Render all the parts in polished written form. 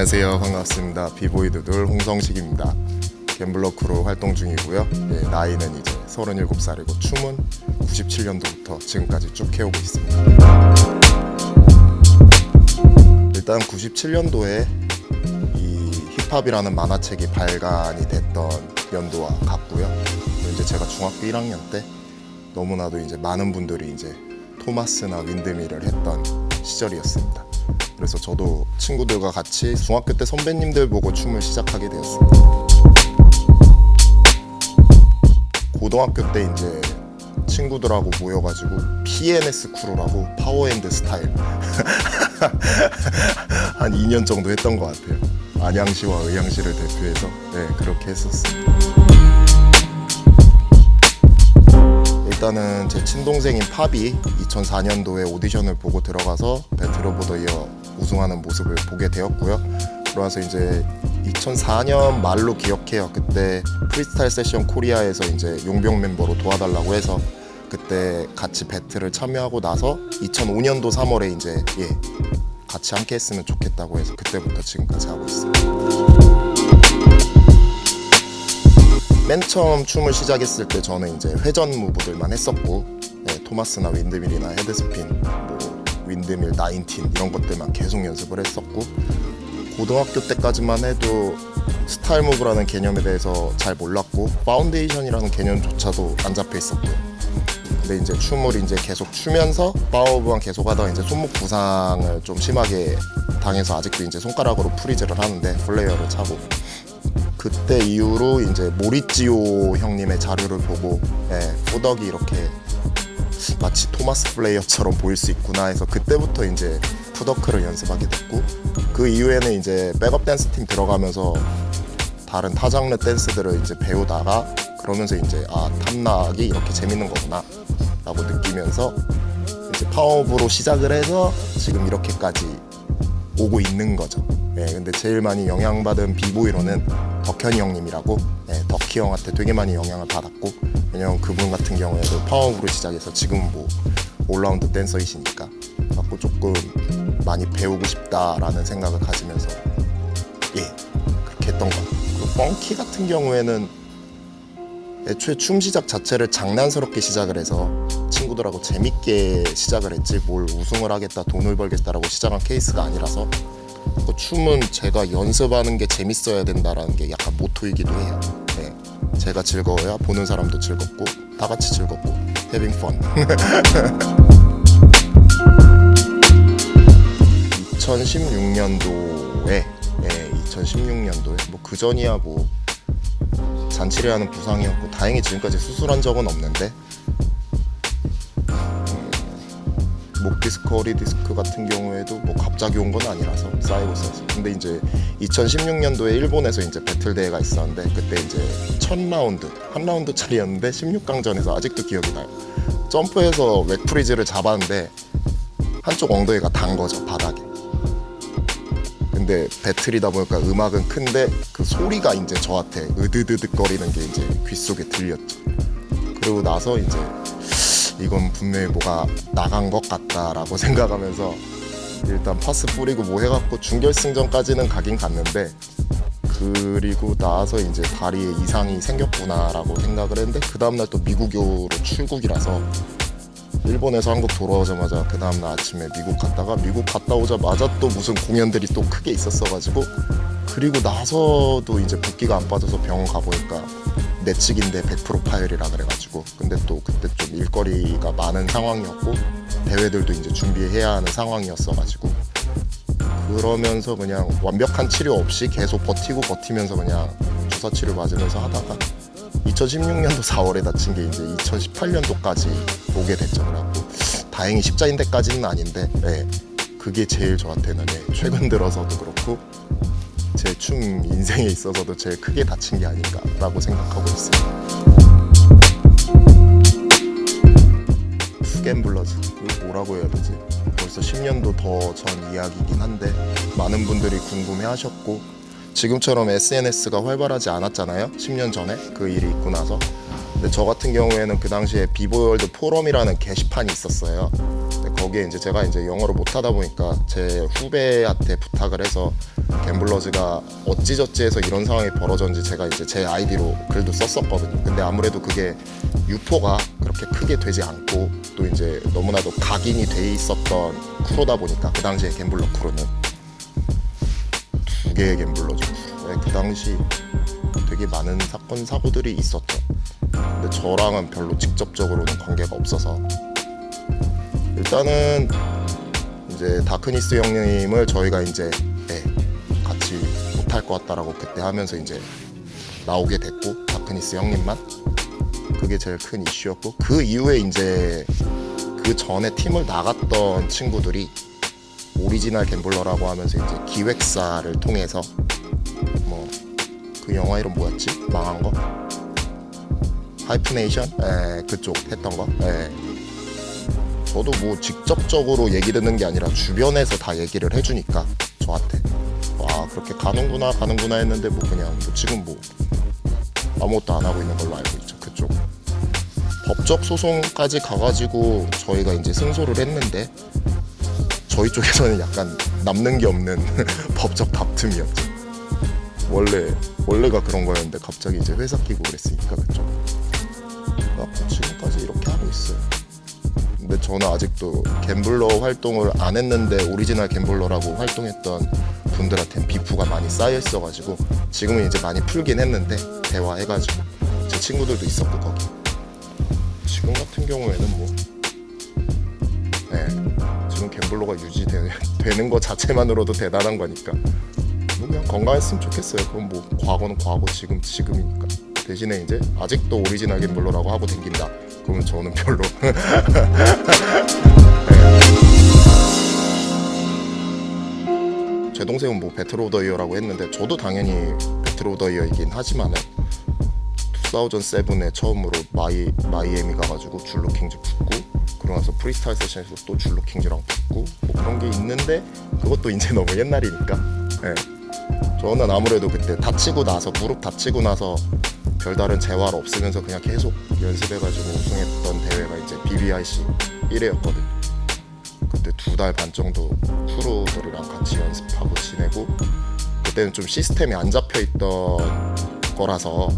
안녕하세요. 반갑습니다. 비보이드돌 홍성식입니다. 갬블러 크루 활동 중이고요. 나이는 이제 37살이고 춤은 97년도부터 지금까지 쭉 해오고 있습니다. 일단 97년도에 이 힙합이라는 만화책이 발간이 됐던 연도와 같고요. 이제 제가 중학교 1학년 때 너무나도 이제 많은 분들이 이제 토마스나 윈드밀을 했던 시절이었습니다. 그래서 저도 친구들과 같이 중학교 때 선배님들 보고 춤을 시작하게 되었습니다. 고등학교 때 이제 친구들하고 모여가지고 PNS 크루라고 파워앤드 스타일 한 2년 정도 했던 것 같아요. 안양시와 의향시를 대표해서 그렇게 했었습니다. 일단은 제 친동생인 팝이 2004년도에 오디션을 보고 들어가서 배틀 오브 더 이어 우승하는 모습을 보게 되었고요. 그러면서 이제 2004년 말로 기억해요. 그때 프리스타일 세션 코리아에서 이제 용병 멤버로 도와달라고 해서 그때 같이 배틀을 참여하고 나서 2005년도 3월에 이제 같이 함께 했으면 좋겠다고 해서 그때부터 지금까지 하고 있습니다. 맨 처음 춤을 시작했을 때 저는 이제 회전 무브들만 했었고 토마스나 윈드밀이나 헤드스핀, 윈드밀 19 이런 것들만 계속 연습을 했었고 고등학교 때까지만 해도 스타일 무브라는 개념에 대해서 잘 몰랐고 파운데이션이라는 개념조차도 안 잡혀 있었고요. 근데 이제 춤을 이제 계속 추면서 파워오브만 계속 하다가 이제 손목 부상을 좀 심하게 당해서 아직도 이제 손가락으로 프리즈를 하는데 플레이어를 차고 그때 이후로 이제 모리찌오 형님의 자료를 보고 호덕이 이렇게 마치 토마스 플레이어처럼 보일 수 있구나 해서 그때부터 이제 푸더크를 연습하게 됐고 그 이후에는 이제 백업 댄스 팀 들어가면서 다른 타 장르 댄스들을 이제 배우다가 그러면서 이제 탐락이 이렇게 재밌는 거구나 라고 느끼면서 이제 파워업으로 시작을 해서 지금 이렇게까지 오고 있는 거죠. 근데 제일 많이 영향받은 비보이로는 덕현이 형님이라고 덕희 형한테 되게 많이 영향을 받았고 왜냐면 그분 같은 경우에도 파워업으로 시작해서 지금 올라운드 댄서이시니까 갖고 조금 많이 배우고 싶다라는 생각을 가지면서 그렇게 했던 것 같아요. 그리고 펑키 같은 경우에는 애초에 춤 시작 자체를 장난스럽게 시작을 해서 친구들하고 재밌게 시작을 했지 뭘 우승을 하겠다 돈을 벌겠다라고 시작한 케이스가 아니라서 춤은 제가 연습하는 게 재밌어야 된다라는 게 약간 모토이기도 해요. 제가 즐거워야 보는 사람도 즐겁고 다 같이 즐겁고 having fun. 2016년도에 뭐 그전이야 뭐 잔치를 하는 부상이었고 다행히 지금까지 수술한 적은 없는데 목 디스크, 허리 디스크 같은 경우에도 뭐 갑자기 온 건 아니라서 쌓이고 있었어요. 근데 이제 2016년도에 일본에서 이제 배틀 대회가 있었는데 그때 이제 첫 라운드, 한 라운드짜리였는데 16강전에서 아직도 기억이 나요. 점프해서 웩프리즈를 잡았는데 한쪽 엉덩이가 단 거죠, 바닥에. 근데 배틀이다 보니까 음악은 큰데 그 소리가 이제 저한테 으드드득 거리는 게 이제 귓속에 들렸죠. 그러고 나서 이제 이건 분명히 뭐가 나간 것 같다라고 생각하면서 일단 파스 뿌리고 뭐 해갖고 준결승전까지는 가긴 갔는데 그리고 나서 이제 다리에 이상이 생겼구나라고 생각을 했는데 그 다음날 또 미국으로 출국이라서 일본에서 한국 돌아오자마자 그 다음날 아침에 미국 갔다 오자마자 또 무슨 공연들이 또 크게 있었어가지고 그리고 나서도 이제 붓기가 안 빠져서 병원 가보니까 내측인데 100% 파열이라 그래가지고 근데 또 그때 좀 일거리가 많은 상황이었고 대회들도 이제 준비해야 하는 상황이었어가지고 그러면서 그냥 완벽한 치료 없이 계속 버티면서 그냥 주사 치료 맞으면서 하다가 2016년도 4월에 다친 게 이제 2018년도까지 오게 됐죠. 그래갖고 다행히 십자인대까지는 아닌데 그게 제일 저한테는 최근 들어서도 그렇고 제 춤 인생에 있어서도 제일 크게 다친 게 아닌가라고 생각하고 있습니다. 투갬블러즈 이거 뭐라고 해야 되지? 벌써 10년도 더 전 이야기이긴 한데 많은 분들이 궁금해하셨고 지금처럼 SNS가 활발하지 않았잖아요. 10년 전에 그 일이 있고 나서. 근데 저 같은 경우에는 그 당시에 비보이월드 포럼이라는 게시판이 있었어요. 근데 거기에 이제 제가 이제 영어를 못하다 보니까 제 후배한테 부탁을 해서 갬블러즈가 어찌저찌해서 이런 상황이 벌어졌는지 제가 이제 제 아이디로 글도 썼었거든요. 근데 아무래도 그게 유포가 그렇게 크게 되지 않고 또 이제 너무나도 각인이 돼 있었던 크루다 보니까 그 당시에 갬블러 크루는 2개의 갬블러죠. 네, 그 당시 되게 많은 사건 사고들이 있었죠. 근데 저랑은 별로 직접적으로는 관계가 없어서 일단은 이제 다크니스 형님을 저희가 이제 같이 못할 것 같다라고 그때 하면서 이제 나오게 됐고, 다크니스 형님만 그게 제일 큰 이슈였고, 그 이후에 이제 그 전에 팀을 나갔던 친구들이 오리지널 갬블러라고 하면서 이제 기획사를 통해서 뭐 그 영화 이름 뭐였지? 망한 거? 하이프네이션? 그쪽 했던 거? 저도 뭐 직접적으로 얘기 듣는 게 아니라 주변에서 다 얘기를 해주니까 저한테 와 그렇게 가는구나 했는데 뭐 그냥 뭐 지금 뭐 아무것도 안 하고 있는 걸로 알고 있죠. 그쪽 법적 소송까지 가가지고 저희가 이제 승소를 했는데 저희 쪽에서는 약간 남는 게 없는 법적 다툼이었죠. 원래가 그런 거였는데 갑자기 이제 회사 끼고 그랬으니까 그쪽 지금까지 이렇게 하고 있어요. 근데 저는 아직도 갬블러 활동을 안 했는데 오리지널 갬블러라고 활동했던 분들한테는 비프가 많이 쌓여 있어가지고 지금은 이제 많이 풀긴 했는데 대화해가지고 제 친구들도 있었고 거기 지금 같은 경우에는 뭐 지금 갬블러가 유지되는 거 자체만으로도 대단한 거니까 뭐 그냥 건강했으면 좋겠어요. 그럼 뭐 과거는 과거, 지금이니까. 대신에 이제 아직도 오리지널 갬블러라고 하고 댕긴다. 그러면 저는 별로 제 동생은 뭐 배틀 오브 더 이어라고 했는데 저도 당연히 배틀 오브 더 이어이긴 하지만은 2007에 처음으로 마이애미 가가지고 줄로킹즈 붙고 그러고 나서 프리스타일 세션에서 또 줄로킹즈랑 붙고 뭐 그런 게 있는데 그것도 이제 너무 옛날이니까 저는 아무래도 그때 무릎 다치고 나서 별다른 재활 없으면서 그냥 계속 연습해가지고 우승했던 대회가 이제 BBIC 1회였거든요. 그때 2달 반 정도 크루들이랑 같이 연습하고 지내고 그때는 좀 시스템이 안 잡혀있던 거라서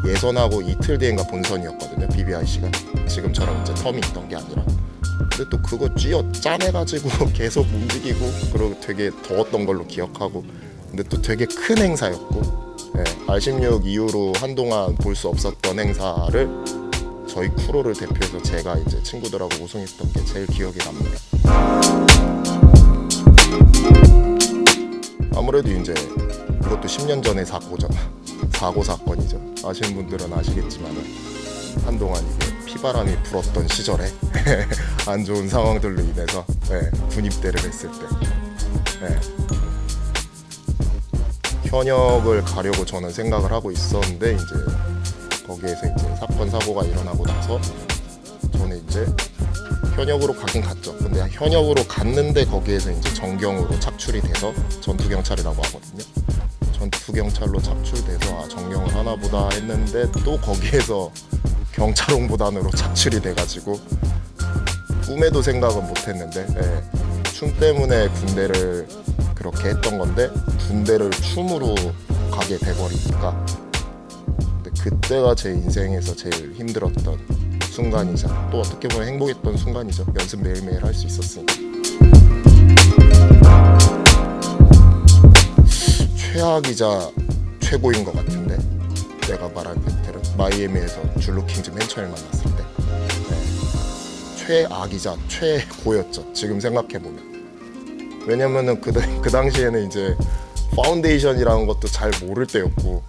예선하고 이틀 뒤인가 본선이었거든요. BBIC가 지금처럼 이제 텀이 있던 게 아니라. 근데 또 그거 짜내가지고 계속 움직이고 그리고 되게 더웠던 걸로 기억하고 근데 또 되게 큰 행사였고 R16 이후로 한동안 볼 수 없었던 행사를 저희 크루를 대표해서 제가 이제 친구들하고 우승했던 게 제일 기억에 남네요. 아무래도 이제 그것도 10년 전의 사건이죠. 아시는 분들은 아시겠지만은 한동안 이게 피바람이 불었던 시절에 안 좋은 상황들로 인해서 군입대를 했을 때 현역을 가려고 저는 생각을 하고 있었는데 이제 거기에서 이제 사건 사고가 일어나고 나서 저는 이제 현역으로 가긴 갔죠. 근데 현역으로 갔는데 거기에서 이제 정경으로 착출이 돼서 전투경찰이라고 하거든요. 전투경찰로 착출돼서 정경을 하나보다 했는데 또 거기에서 경찰 홍보단으로 착출이 돼가지고 꿈에도 생각은 못했는데 춤 때문에 군대를 그렇게 했던 건데 군대를 춤으로 가게 돼버리니까 근데 그때가 제 인생에서 제일 힘들었던 순간이자 또 어떻게 보면 행복했던 순간이죠. 연습 매일매일 할 수 있었으니까. 최악이자 최고인 것 같은데 내가 말한 배틀은 마이애미에서 줄로킹즈 맨 처음 만났을 때 최악이자 최고였죠. 지금 생각해보면. 왜냐면은 그 당시에는 이제 파운데이션이라는 것도 잘 모를 때였고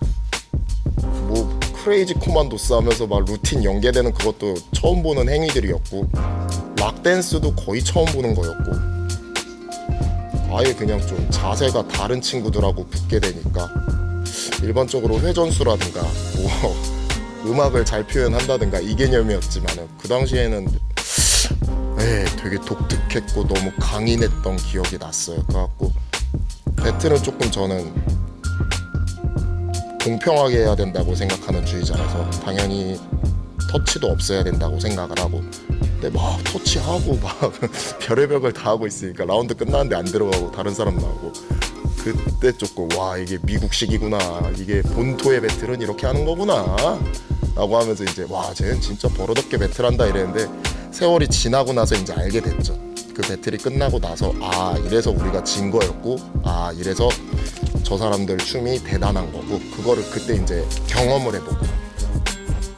뭐 크레이지 코만도스 하면서 막 루틴 연계되는 그것도 처음 보는 행위들이었고 락댄스도 거의 처음 보는 거였고 아예 그냥 좀 자세가 다른 친구들하고 붙게 되니까 일반적으로 회전수라든가 뭐 음악을 잘 표현한다든가 이 개념이었지만은 그 당시에는 되게 독특했고 너무 강인했던 기억이 났어요. 그래갖고 배틀은 조금 저는 공평하게 해야 된다고 생각하는 주의자라서 당연히 터치도 없어야 된다고 생각을 하고 근데 막 터치하고 막 별의별 걸 다 하고 있으니까 라운드 끝나는데 안 들어가고 다른 사람 나오고 그때 조금 와 이게 미국식이구나, 이게 본토의 배틀은 이렇게 하는 거구나 라고 하면서 이제 와 쟤는 진짜 버릇없게 배틀한다 이랬는데, 세월이 지나고 나서 이제 알게 됐죠. 그 배틀이 끝나고 나서 아 이래서 우리가 진 거였고, 아 이래서 저 사람들 춤이 대단한 거고, 그거를 그때 이제 경험을 해보고,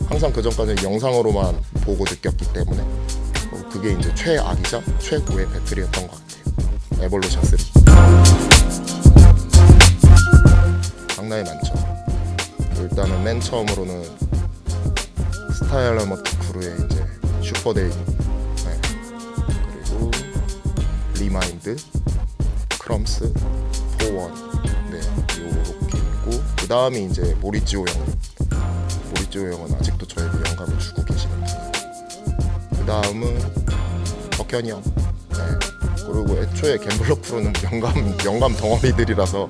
항상 그 전까지는 영상으로만 보고 느꼈기 때문에 그게 이제 최악이자 최고의 배틀이었던 것 같아요. 에볼루션 3 장난이 많죠. 일단은 맨 처음으로는 스타일러머트 크루의 이제 슈퍼데이, 네. 그리고 리마인드, 크럼스, 포원, 네 요렇게 있고, 그 다음이 이제 모리지오 형님. 모리지오 형은 아직도 저에게 영감을 주고 계시는 분이에요. 그 다음은 덕현이 형, 네. 그리고 애초에 갬블러 크루는 영감 덩어리들이라서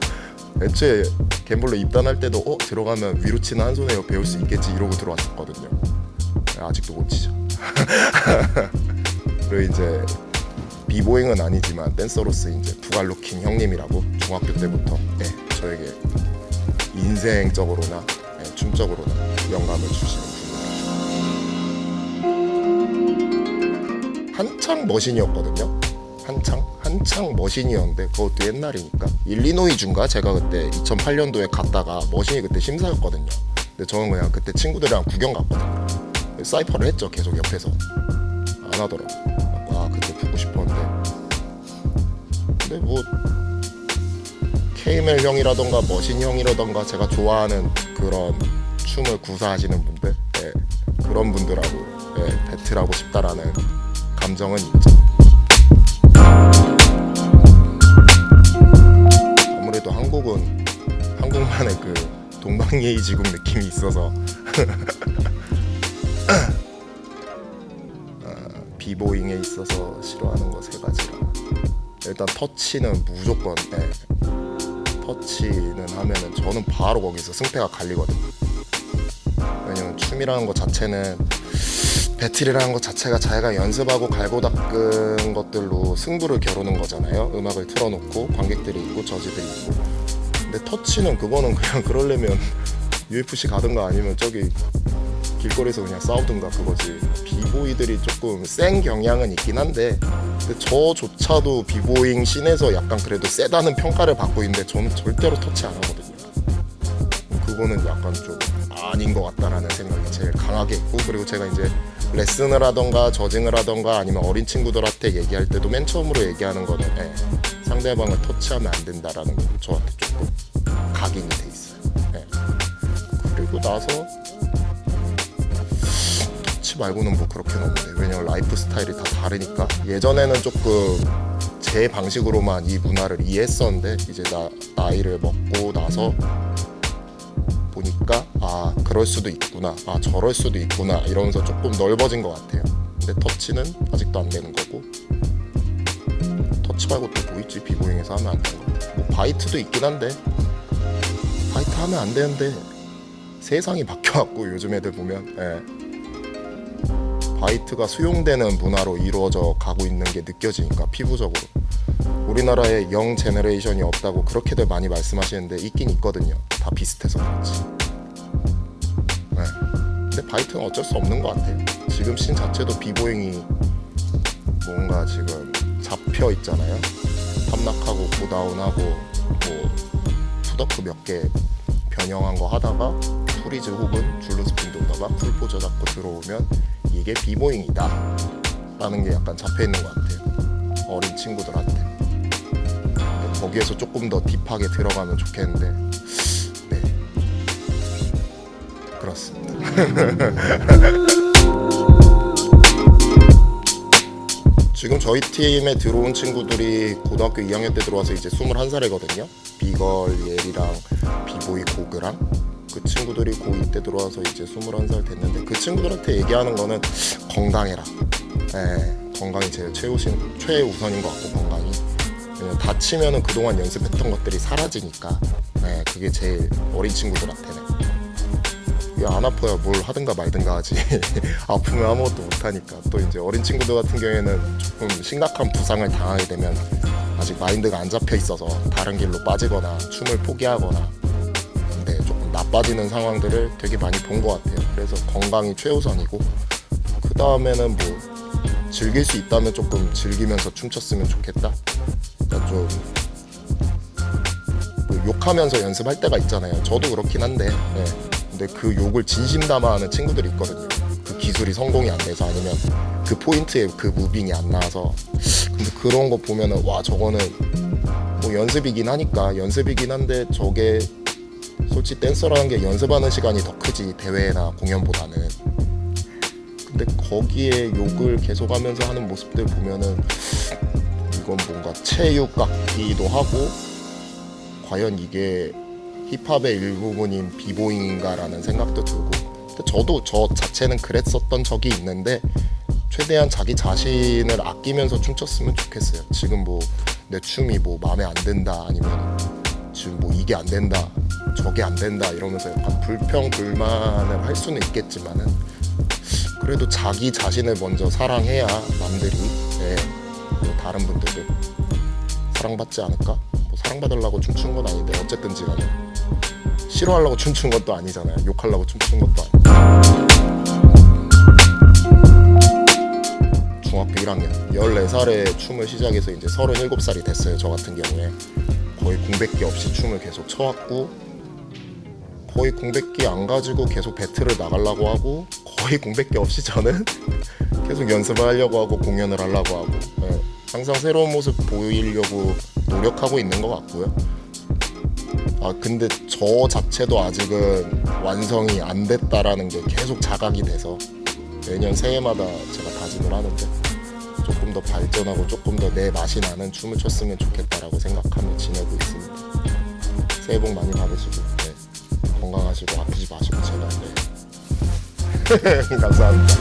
애초에 갬블러 입단할 때도 들어가면 위로 치는 한 손에 배울 수 있겠지 이러고 들어왔었거든요. 네, 아직도 못 치죠. 그리고 이제 비보잉은 아니지만 댄서로서 이제 부갈루킨 형님이라고 중학교 때부터 네, 저에게 인생적으로나 네, 춤적으로나 영감을 주시는 분입니다. 한창 머신이었거든요. 한창 머신이었는데 그것도 옛날이니까 일리노이주인가 제가 그때 2008년도에 갔다가 머신이 그때 심사였거든요. 근데 저는 그냥 그때 친구들이랑 구경 갔거든요. 사이퍼를 했죠. 계속 옆에서 안 하더라고. 아 그때 보고 싶었는데, 근데 뭐 KML 형이라던가 머신 형이라던가 제가 좋아하는 그런 춤을 구사하시는 분들, 네, 그런 분들하고 네, 배틀하고 싶다라는 감정은 있죠. 아무래도 한국은 한국만의 그 동방예의지국 느낌이 있어서 비보잉에 있어서 싫어하는 거 세 가지라. 일단 터치는 무조건 네. 터치는 하면은 저는 바로 거기서 승패가 갈리거든요. 왜냐면 춤이라는 것 자체는, 배틀이라는 것 자체가 자기가 연습하고 갈고 닦은 것들로 승부를 겨루는 거잖아요. 음악을 틀어놓고 관객들이 있고 저지들이 있고. 근데 터치는 그거는 그냥 그러려면 UFC 가든가 아니면 저기 길거리에서 그냥 싸우든가 그거지. 비보이들이 조금 센 경향은 있긴 한데, 근데 저조차도 비보잉 씬에서 약간 그래도 세다는 평가를 받고 있는데 저는 절대로 터치 안 하거든요. 그거는 약간 좀 아닌 것 같다라는 생각이 제일 강하게 있고, 그리고 제가 이제 레슨을 하던가 저징을 하던가 아니면 어린 친구들한테 얘기할 때도 맨 처음으로 얘기하는 거는 상대방을 터치하면 안 된다라는 게 저한테 조금 각인이 돼 있어요. 그리고 나서 터치 말고는 뭐 그렇게는 없는데, 왜냐면 라이프 스타일이 다 다르니까. 예전에는 조금 제 방식으로만 이 문화를 이해했었는데, 이제 나이를 먹고 나서 보니까 아 그럴 수도 있구나, 아 저럴 수도 있구나 이러면서 조금 넓어진 것 같아요. 근데 터치는 아직도 안 되는 거고, 터치 말고 또 뭐 있지 비보잉에서 하면 안 되는 거. 뭐 바이트도 있긴 한데, 바이트 하면 안 되는데 세상이 바뀌어갖고 요즘 애들 보면 바이트가 수용되는 문화로 이루어져 가고 있는 게 느껴지니까 피부적으로. 우리나라에 영 제너레이션이 없다고 그렇게들 많이 말씀하시는데 있긴 있거든요. 다 비슷해서 그렇지. 근데 바이트는 어쩔 수 없는 것 같아요. 지금 씬 자체도 비보잉이 뭔가 지금 잡혀 있잖아요. 탐락하고 고다운하고 뭐 푸더크 몇 개 변형한 거 하다가 프리즈 혹은 줄눈 스핀 돌다가 풀포저 잡고 들어오면 이게 비보잉이다 라는 게 약간 잡혀 있는 것 같아요. 어린 친구들한테. 거기에서 조금 더 딥하게 들어가면 좋겠는데, 네 그렇습니다. 지금 저희 팀에 들어온 친구들이 고등학교 2학년 때 들어와서 이제 21살이거든요. 비걸 예리랑 비보이 고그랑 그 친구들이 고2 때 들어와서 이제 21살 됐는데, 그 친구들한테 얘기하는 거는 건강해라. 건강이 제일 최우선인 것 같고, 건강이. 왜냐면 다치면은 그동안 연습했던 것들이 사라지니까. 그게 제일 어린 친구들한테는. 이게 안 아파야 뭘 하든가 말든가 하지. 아프면 아무것도 못하니까. 또 이제 어린 친구들 같은 경우에는 조금 심각한 부상을 당하게 되면 아직 마인드가 안 잡혀 있어서 다른 길로 빠지거나 춤을 포기하거나 네, 조금 나빠지는 상황들을 되게 많이 본 것 같아요. 그래서 건강이 최우선이고 그 다음에는 뭐 즐길 수 있다면 조금 즐기면서 춤췄으면 좋겠다. 그러니까 좀 뭐 욕하면서 연습할 때가 있잖아요. 저도 그렇긴 한데 네. 근데 그 욕을 진심 담아 하는 친구들이 있거든요. 그 기술이 성공이 안 돼서 아니면 그 포인트에 그 무빙이 안 나와서. 근데 그런 거 보면은 와 저거는 뭐 연습이긴 한데 저게 솔직히 댄서라는 게 연습하는 시간이 더 크지 대회나 공연보다는. 근데 거기에 욕을 계속하면서 하는 모습들 보면은 이건 뭔가 체육 같기도 하고 과연 이게 힙합의 일부분인 비보잉인가라는 생각도 들고. 근데 저도 저 자체는 그랬었던 적이 있는데 최대한 자기 자신을 아끼면서 춤췄으면 좋겠어요. 지금 뭐 내 춤이 뭐 마음에 안 든다 아니면 지금 뭐 이게 안 된다 저게 안 된다 이러면서 약간 불평불만을 할 수는 있겠지만은 그래도 자기 자신을 먼저 사랑해야 남들이 네, 뭐 다른 분들도 사랑받지 않을까? 뭐 사랑받으려고 춤춘 건 아닌데 어쨌든지 간에 싫어하려고 춤춘 것도 아니잖아요. 욕하려고 춤춘 것도 아니고. 중학교 1학년 14살에 춤을 시작해서 이제 37살이 됐어요. 저 같은 경우에 거의 공백기 없이 춤을 계속 춰왔고 거의 공백기 안 가지고 계속 배틀을 나가려고 하고 거의 공백기 없이 저는 계속 연습을 하려고 하고 공연을 하려고 하고 네. 항상 새로운 모습 보이려고 노력하고 있는 것 같고요. 아 근데 저 자체도 아직은 완성이 안 됐다라는 게 계속 자각이 돼서 매년 새해마다 제가 다짐을 하는데 조금 더 발전하고 조금 더 내 맛이 나는 춤을 췄으면 좋겠다라고 생각하며 지내고 있습니다. 새해 복 많이 받으시고 네. 건강하시고 아프지 마시고 제발 네. 감사합니다.